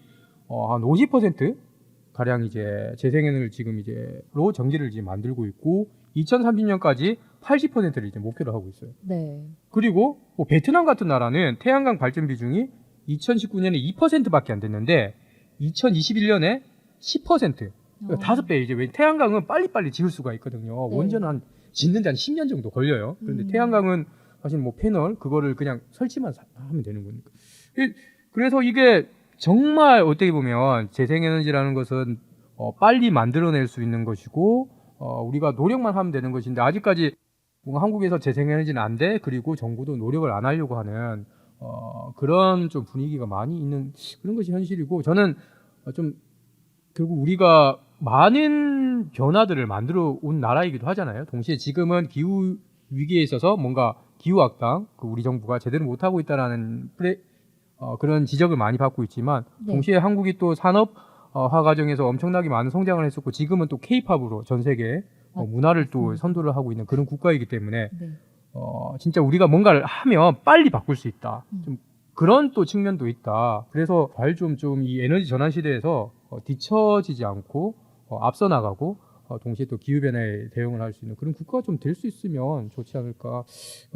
한 50% 가량 이제 재생에너지를 지금 이제로 전기를 지금 만들고 있고 2030년까지 80%를 이제 목표로 하고 있어요. 네. 그리고 뭐 베트남 같은 나라는 태양광 발전 비중이 2019년에 2%밖에 안 됐는데 2021년에 10%. 그러니까 5배 이제 왜 태양광은 빨리빨리 지을 수가 있거든요. 네. 원전은 짓는데 한 10년 정도 걸려요. 그런데 태양광은 사실 뭐 패널 그거를 그냥 설치만 하면 되는 거니까. 그래서 이게 정말 어떻게 보면 재생에너지라는 것은 빨리 만들어낼 수 있는 것이고 우리가 노력만 하면 되는 것인데 아직까지 뭔가 한국에서 재생에너지는 안 돼. 그리고 정부도 노력을 안 하려고 하는 그런 좀 분위기가 많이 있는 그런 것이 현실이고 저는 좀 결국 우리가 많은 변화들을 만들어 온 나라이기도 하잖아요. 동시에 지금은 기후 위기에 있어서 뭔가 기후 악당, 우리 정부가 제대로 못 하고 있다라는 그런 지적을 많이 받고 있지만 네. 동시에 한국이 또 산업화 과정에서 엄청나게 많은 성장을 했었고 지금은 또 K-팝으로 전 세계 문화를 또 선도를 하고 있는 그런 국가이기 때문에 네. 진짜 우리가 뭔가를 하면 빨리 바꿀 수 있다. 음. 좀 그런 또 측면도 있다. 그래서 잘 좀 이 에너지 전환 시대에서 뒤처지지 않고 앞서 나가고 동시에 또 기후 변화에 대응을 할 수 있는 그런 국가가 좀 될 수 있으면 좋지 않을까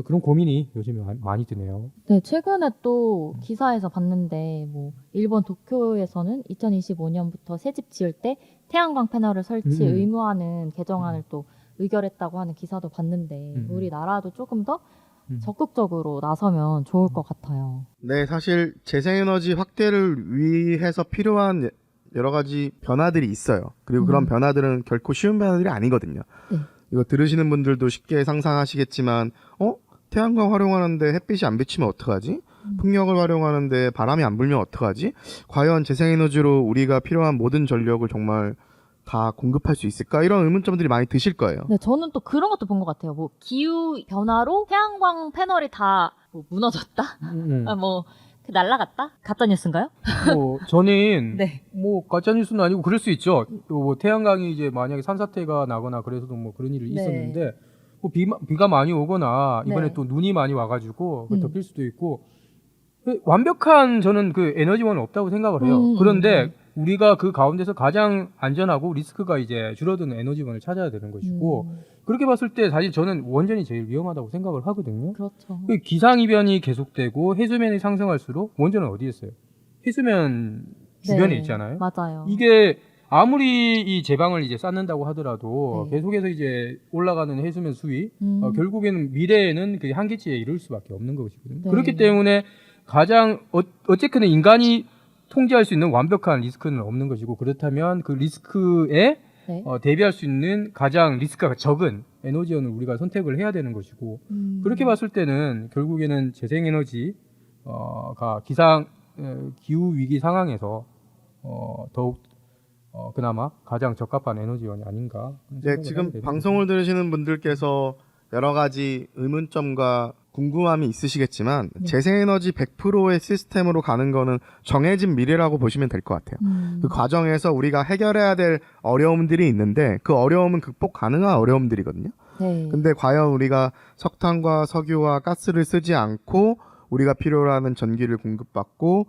그런 고민이 요즘에 많이 드네요. 네, 최근에 또 기사에서 봤는데 뭐 일본 도쿄에서는 2025년부터 새 집 지을 때 태양광 패널을 설치 의무화하는 개정안을 또 의결했다고 하는 기사도 봤는데 우리나라도 조금 더 적극적으로 나서면 좋을 것 같아요. 네, 사실 재생에너지 확대를 위해서 필요한 여러 가지 변화들이 있어요. 그리고 그런 변화들은 결코 쉬운 변화들이 아니거든요. 네. 이거 들으시는 분들도 쉽게 상상하시겠지만, 태양광 활용하는데 햇빛이 안 비치면 어떡하지? 풍력을 활용하는데 바람이 안 불면 어떡하지? 과연 재생에너지로 우리가 필요한 모든 전력을 정말 다 공급할 수 있을까? 이런 의문점들이 많이 드실 거예요. 네, 저는 또 그런 것도 본 것 같아요. 뭐 기후 변화로 태양광 패널이 다 뭐 무너졌다? 아, 뭐 날라갔다? 가짜 뉴스인가요? 저는 네. 뭐 가짜 뉴스는 아니고 그럴 수 있죠. 또 뭐 태양광이 이제 만약에 산사태가 나거나 그래서도 뭐 그런 일이 네. 있었는데 뭐 비가 많이 오거나 이번에 네. 또 눈이 많이 와가지고 덮일 수도 있고 완벽한 저는 그 에너지원은 없다고 생각을 해요. 그런데 우리가 그 가운데서 가장 안전하고 리스크가 이제 줄어드는 에너지원을 찾아야 되는 것이고 그렇게 봤을 때 사실 저는 원전이 제일 위험하다고 생각을 하거든요. 그렇죠. 그 기상이변이 계속되고 해수면이 상승할수록 원전은 어디에 있어요? 해수면 주변에 네, 있잖아요. 맞아요. 이게 아무리 이 제방을 이제 쌓는다고 하더라도 네. 계속해서 이제 올라가는 해수면 수위 결국에는 미래에는 그 한계치에 이를 수밖에 없는 것이거든요. 네. 그렇기 때문에 가장 어쨌든 인간이 통제할 수 있는 완벽한 리스크는 없는 것이고 그렇다면 그 리스크에 네. 대비할 수 있는 가장 리스크가 적은 에너지원을 우리가 선택을 해야 되는 것이고 그렇게 봤을 때는 결국에는 재생에너지가 기후 위기 상황에서 더욱 그나마 가장 적합한 에너지원이 아닌가. 네, 지금 방송을 들으시는 분들께서 여러 가지 의문점과 궁금함이 있으시겠지만 네. 재생에너지 100%의 시스템으로 가는 거는 정해진 미래라고 보시면 될 것 같아요. 그 과정에서 우리가 해결해야 될 어려움들이 있는데 그 어려움은 극복 가능한 어려움들이거든요. 네. 근데 과연 우리가 석탄과 석유와 가스를 쓰지 않고 우리가 필요로 하는 전기를 공급받고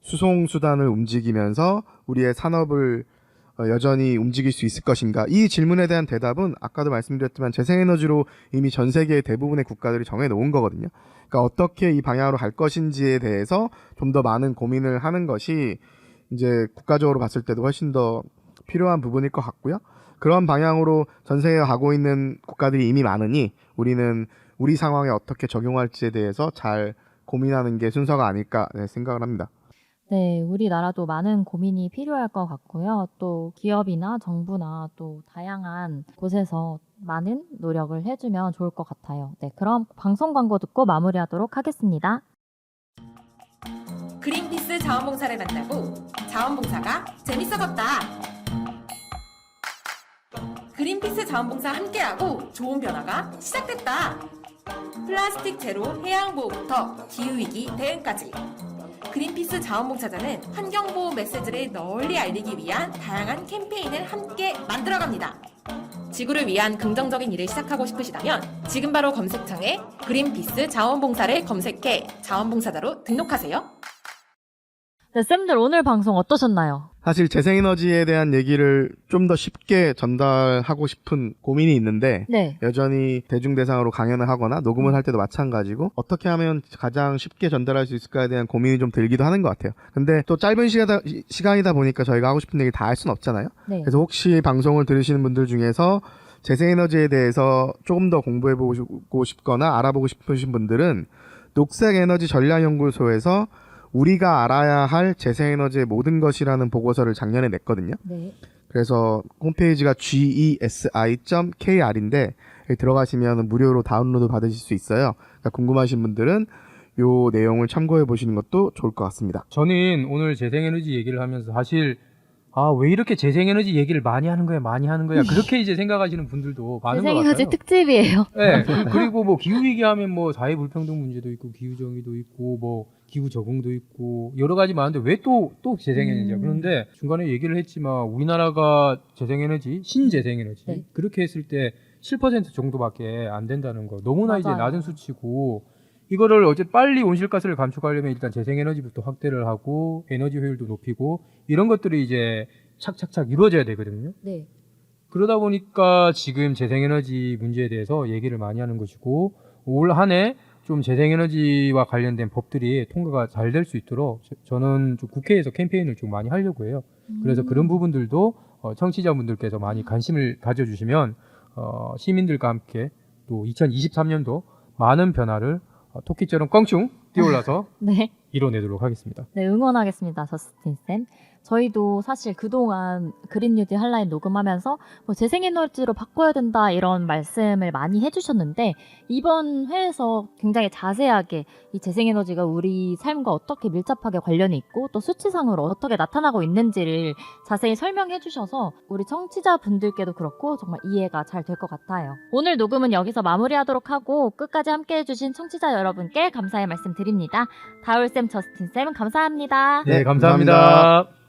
수송수단을 움직이면서 우리의 산업을 여전히 움직일 수 있을 것인가? 이 질문에 대한 대답은 아까도 말씀드렸지만 재생에너지로 이미 전 세계의 대부분의 국가들이 정해놓은 거거든요. 그러니까 어떻게 이 방향으로 갈 것인지에 대해서 좀 더 많은 고민을 하는 것이 이제 국가적으로 봤을 때도 훨씬 더 필요한 부분일 것 같고요. 그런 방향으로 전 세계에 가고 있는 국가들이 이미 많으니 우리는 우리 상황에 어떻게 적용할지에 대해서 잘 고민하는 게 순서가 아닐까 생각을 합니다. 네, 우리나라도 많은 고민이 필요할 것 같고요. 또 기업이나 정부나 또 다양한 곳에서 많은 노력을 해주면 좋을 것 같아요. 네, 그럼 방송 광고 듣고 마무리하도록 하겠습니다. 그린피스 자원봉사를 만나고 자원봉사가 재밌어졌다. 그린피스 자원봉사 함께하고 좋은 변화가 시작됐다. 플라스틱 제로 해양보호부터 기후위기 대응까지. 그린피스 자원봉사자는 환경보호 메시지를 널리 알리기 위한 다양한 캠페인을 함께 만들어갑니다. 지구를 위한 긍정적인 일을 시작하고 싶으시다면 지금 바로 검색창에 그린피스 자원봉사를 검색해 자원봉사자로 등록하세요. 네, 쌤들 오늘 방송 어떠셨나요? 사실 재생에너지에 대한 얘기를 좀 더 쉽게 전달하고 싶은 고민이 있는데 네. 여전히 대중 대상으로 강연을 하거나 녹음을 할 때도 마찬가지고 어떻게 하면 가장 쉽게 전달할 수 있을까에 대한 고민이 좀 들기도 하는 것 같아요. 근데 또 짧은 시간이다 보니까 저희가 하고 싶은 얘기 다 할 수는 없잖아요. 네. 그래서 혹시 방송을 들으시는 분들 중에서 재생에너지에 대해서 조금 더 공부해보고 싶거나 알아보고 싶으신 분들은 녹색에너지전략연구소에서 우리가 알아야 할 재생에너지의 모든 것이라는 보고서를 작년에 냈거든요. 네. 그래서 홈페이지가 gesi.kr인데 들어가시면 무료로 다운로드 받으실 수 있어요. 그러니까 궁금하신 분들은 요 내용을 참고해 보시는 것도 좋을 것 같습니다. 저는 오늘 재생에너지 얘기를 하면서 사실 왜 이렇게 재생에너지 얘기를 많이 하는 거야 그렇게 이제 생각하시는 분들도 많은 것 같아요. 재생에너지 특집이에요. 네, 그리고 뭐 기후 위기하면 뭐 사회 불평등 문제도 있고 기후 정의도 있고 뭐 기후 적응도 있고 여러 가지 많은데 왜 또 재생에너지야? 그런데 중간에 얘기를 했지만 우리나라가 재생에너지, 신재생에너지 네. 그렇게 했을 때 7% 정도밖에 안 된다는 거 너무나 이제 맞아요. 낮은 수치고 이거를 어제 빨리 온실가스를 감축하려면 일단 재생에너지부터 확대를 하고 에너지 효율도 높이고 이런 것들이 이제 착착착 이루어져야 되거든요. 네. 그러다 보니까 지금 재생에너지 문제에 대해서 얘기를 많이 하는 것이고 올 한 해 좀 재생에너지와 관련된 법들이 통과가 잘 될 수 있도록 저는 좀 국회에서 캠페인을 좀 많이 하려고 해요. 그래서 그런 부분들도 청취자분들께서 많이 관심을 가져주시면 시민들과 함께 또 2023년도 많은 변화를 토끼처럼 껑충 뛰어올라서 네. 이뤄내도록 하겠습니다. 네, 응원하겠습니다. 저스틴쌤. 저희도 사실 그동안 그린 뉴딜 한라인 녹음하면서 뭐 재생에너지로 바꿔야 된다 이런 말씀을 많이 해주셨는데 이번 회에서 굉장히 자세하게 이 재생에너지가 우리 삶과 어떻게 밀접하게 관련이 있고 또 수치상으로 어떻게 나타나고 있는지를 자세히 설명해 주셔서 우리 청취자분들께도 그렇고 정말 이해가 잘 될 것 같아요. 오늘 녹음은 여기서 마무리하도록 하고 끝까지 함께 해주신 청취자 여러분께 감사의 말씀 드립니다. 다울쌤, 저스틴쌤 감사합니다. 네, 네, 감사합니다. 감사합니다.